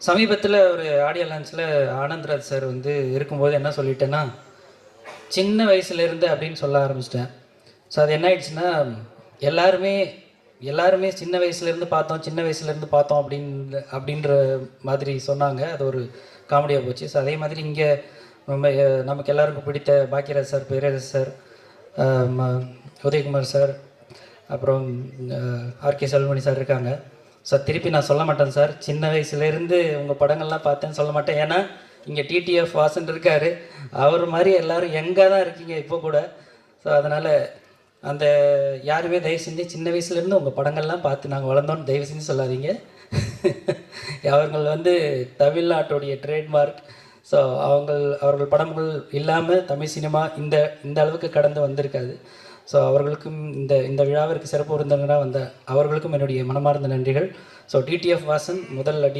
சமீபத்தில் ஒரு audio லான்ச்சில் Anandraj sir வந்து இருக்கும்போது என்ன சொல்லிட்டேன்னா, சின்ன வயசுலேருந்து அப்படின்னு சொல்ல ஆரம்பிச்சிட்டேன். ஸோ அது என்ன ஆயிடுச்சுன்னா, எல்லாருமே எல்லாருமே சின்ன வயசுலேருந்து பார்த்தோம், சின்ன வயசுலேருந்து பார்த்தோம் அப்படின்ற மாதிரி சொன்னாங்க. அது ஒரு காமெடியாக போச்சு. ஸோ அதே மாதிரி இங்கே நமக்கு எல்லாருக்கும் பிடித்த பாக்கியராஜ் சார், பேரரசு சார், உதயகுமார் சார், அப்புறம் ஆர்கே செல்வமணி சார் இருக்காங்க. ஸோ திருப்பி நான் சொல்ல மாட்டேன் சார், சின்ன வயசுலேருந்து உங்கள் படங்கள்லாம் பார்த்தேன்னு சொல்ல மாட்டேன். ஏன்னா இங்கே டிடிஎஃப் வாசன் இருக்கார், அவர் மாதிரி எல்லோரும் எங்கே தான் இருக்கீங்க இப்போ கூட. ஸோ அதனால் அந்த யாருமே தயவு செஞ்சு சின்ன வயசுலேருந்து உங்கள் படங்கள்லாம் பார்த்து நாங்கள் வளர்ந்தோன்னு தயவு செஞ்சு சொல்லாதீங்க. அவர்கள் வந்து தமிழ்நாட்டுடைய ட்ரேட்மார்க். ஸோ அவர்கள் படங்கள் இல்லாமல் தமிழ் சினிமா இந்த அளவுக்கு கடந்து வந்திருக்காது. ஸோ அவர்களுக்கும் இந்த விழாவிற்கு சிறப்பு விருந்தினராக வந்த அவர்களுக்கும் என்னுடைய மனமார்ந்த நன்றிகள். ஸோ டிடிஎஃப் வாசன் முதல் அடி